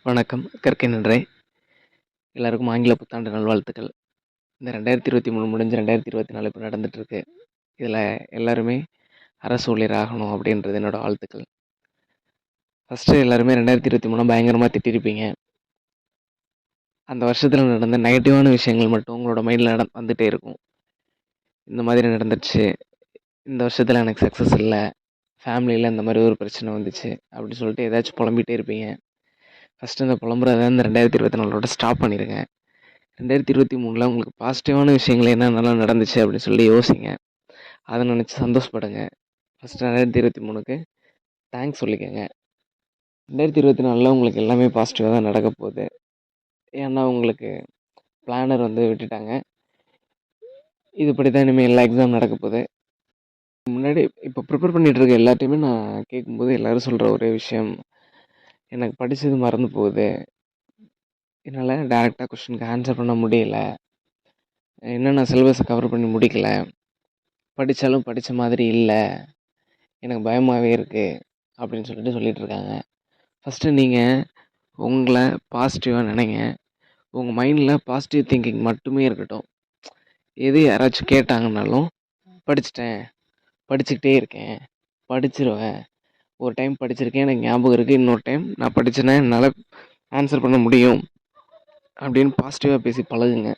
வணக்கம். கற்கை நன்றே. எல்லாருக்கும் ஆங்கில புத்தாண்டு நல்வாழ்த்துக்கள். இந்த 2023 முடிஞ்சு 2024 இப்போ நடந்துட்டுருக்கு. இதில எல்லாருமே அரசு ஊழியர் ஆகணும் அப்படின்றது என்னோட வாழ்த்துக்கள். ஃபஸ்ட்டு எல்லாருமே 2023 பயங்கரமா திட்டியிருப்பீங்க. அந்த வருஷத்துல நடந்த நெகட்டிவான விஷயங்கள் மட்டும் உங்களோட மைண்ட்ல வந்துட்டே இருக்கும். இந்த மாதிரி நடந்துருச்சு. இந்த வருஷத்துல எனக்கு சக்ஸஸ் இல்ல. ஃபேமிலில இந்த மாரி ஒரு பிரச்சனை வந்துச்சு. அப்படி சொல்லிட்டு ஏதாச்சும் புலம்பிட்டே இருப்பீங்க. ஃபஸ்ட்டு இந்த புலம்புறத இந்த 2024ஓட ஸ்டாப் பண்ணிருங்க. 2023ல உங்களுக்கு பாசிட்டிவான விஷயங்கள் என்னென்னலாம் நடந்துச்சு அப்படின்னு சொல்லி யோசிங்க. அத நினச்சு சந்தோஷப்படுங்க. First 2023க்கு thanks சொல்லிக்கங்க. 2024ல உங்களுக்கு எல்லாமே பாசிட்டிவா தான் நடக்க போகுது. ஏன்னா உங்களுக்கு பிளானர் விட்டுட்டாங்க. இதுபடி தான் இனிமேல் எல்லா எக்ஸாம் நடக்க போகுது. முன்னாடி இப்போ ப்ரிப்பேர் பண்ணிட்டு இருக்க எல்லாத்தையுமே நான் கேட்கும்போது எல்லாரும் சொல்ற ஒரே விஷயம், எனக்கு படிச்சது மறந்து போகுது. என்னால டைரக்ட்டா கொஸ்டினுக்கு ஆன்சர் பண்ண முடியல. இன்னும் நான் சிலபஸ கவர் பண்ணி முடிக்கல. படிச்சாலும் படிச்ச மாதிரி இல்ல. எனக்கு பயமாவே இருக்கு. அப்படின்னு சொல்லிட்டு இருக்காங்க. ஃபஸ்ட்டு நீங்க உங்கள பாசிட்டிவா நினைங்க. உங்க மைண்ட்ல பாசிட்டிவ் திங்கிங் மட்டுமே இருக்கட்டும். எது யாராச்சும் கேட்டாங்கன்னாலும், படிச்சுட்டேன், படிச்சுக்கிட்டே இருக்கேன், படிச்சுருவேன். ஒரு டைம் படிச்சிருக்கேன், எனக்கு ஞாபகம் இருக்கு. இன்னொரு டைம் நான் படிச்சேன்னா என்னால ஆன்சர் பண்ண முடியும். அப்படின்னு பாசிட்டிவா பேசி பழகுங்க.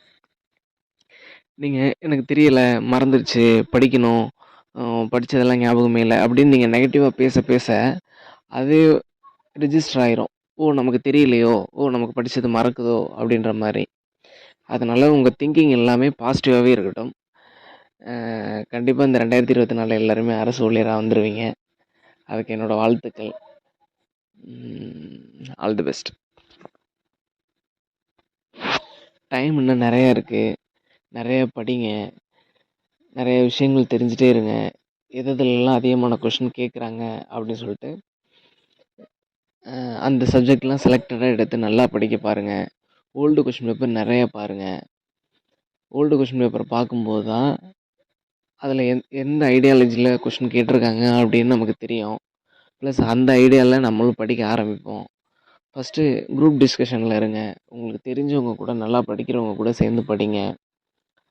நீங்க எனக்கு தெரியல, மறந்துருச்சு, படிக்கணும், படிச்சதெல்லாம் ஞாபகமே இல்ல அப்படின்னு நீங்க நெகட்டிவா பேச பேச, அது ரிஜிஸ்டர் ஆயிரும். ஓ! நமக்கு தெரியலையோ! ஓ! நமக்கு படிச்சது மறக்குதோ! அப்படின்ற மாரி. அதனால உங்க திங்கிங் எல்லாமே பாசிட்டிவாவே இருக்கட்டும். கண்டிப்பா இந்த 2024 எல்லாருமே அரசு ஊழியரா வந்துருவீங்க. அதுக்கு என்னோட வாழ்த்துக்கள். All the best. டைம் இன்னும் நெறைய இருக்கு. நெறைய படிங்க. நெறைய விஷயங்கள் தெரிஞ்சுட்டே இருங்க. எதுலலாம் அதிகமான கொஸ்டின் கேட்குறாங்க அப்படின்னு சொல்லிட்டு, அந்த சப்ஜெக்ட்லாம் செலக்டடா எடுத்து நல்லா படிக்க பாருங்க. ஓல்டு கொஸ்டின் பேப்பர் நெறைய பாருங்க. ஓல்டு கொஸ்டின் பேப்பர பார்க்கும்போது தான், அதில எந்த ஐடியாலஜில கொஸ்டின் கேட்டிருக்காங்க அப்படின்னு நமக்கு தெரியும். ப்ளஸ் அந்த ஐடியால நம்மளும் படிக்க ஆரம்பிப்போம். ஃபஸ்ட்டு குரூப் டிஸ்கஷனில் இருங்க. உங்களுக்கு தெரிஞ்சவங்க கூட நல்லா படிக்கிறவங்க கூட சேர்ந்து படிங்க.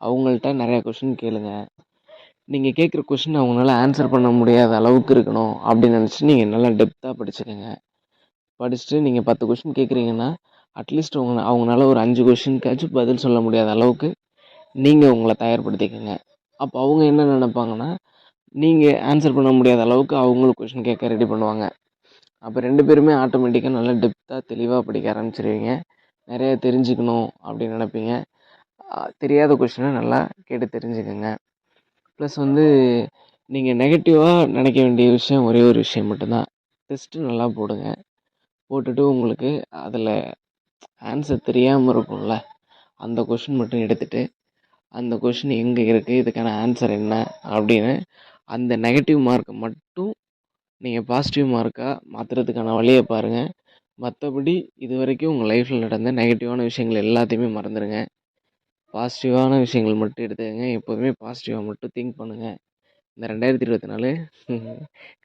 அவங்கள்ட்ட நிறையா கொஷின் கேளுங்க. நீங்கள் கேட்குற கொஷின் அவங்களால ஆன்சர் பண்ண முடியாத அளவுக்கு இருக்கணும் அப்படின்னு நினச்சி நீங்கள் நல்லா டெப்த்தாக படிச்சுக்கோங்க. படிச்சுட்டு நீங்கள் 10 கொஷின் கேட்குறீங்கன்னா, அட்லீஸ்ட் அவங்களால ஒரு 5 கொஷினுக்காச்சும் பதில் சொல்ல முடியாத அளவுக்கு நீங்கள் உங்களை தயார்படுத்திக்கோங்க. அப்போ அவங்க என்ன நினைப்பாங்கன்னா, நீங்கள் ஆன்சர் பண்ண முடியாத அளவுக்கு அவங்களும் கொஷின் கேட்க ரெடி பண்ணுவாங்க. அப்போ 2 பேருமே ஆட்டோமேட்டிக்காக நல்லா டெப்த்தாக தெளிவாக படிக்க ஆரம்பிச்சிருவீங்க. நிறைய தெரிஞ்சுக்கணும் அப்படின்னு நினைப்பீங்க. தெரியாத கொஷினை நல்லா கேட்டு தெரிஞ்சுக்கங்க. ப்ளஸ் நீங்கள் நெகட்டிவாக நினைக்க வேண்டிய விஷயம் ஒரே ஒரு விஷயம் மட்டும்தான். டெஸ்ட்டு நல்லா போடுங்க. போட்டுட்டு உங்களுக்கு அதில் ஆன்சர் தெரியாமல் இருக்கும்ல, அந்த கொஷின் மட்டும் எடுத்துகிட்டு, அந்த கொஷின் எங்கே இருக்குது, இதுக்கான ஆன்சர் என்ன அப்படின்னு அந்த நெகட்டிவ் மார்க்கை மட்டும் நீங்கள் பாசிட்டிவ் மார்க்காக மாற்றுறதுக்கான வழியை பாருங்கள். மற்றபடி இது வரைக்கும் உங்கள் லைஃப்பில் நடந்த நெகட்டிவான விஷயங்கள் எல்லாத்தையுமே மறந்துடுங்க. பாசிட்டிவான விஷயங்கள் மட்டும் எடுத்துக்கங்க. எப்போதுமே பாசிட்டிவாக மட்டும் திங்க் பண்ணுங்கள். இந்த 2024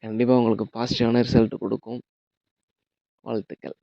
கண்டிப்பாக உங்களுக்கு பாசிட்டிவான ரிசல்ட் கொடுக்கும். வாழ்த்துக்கள்.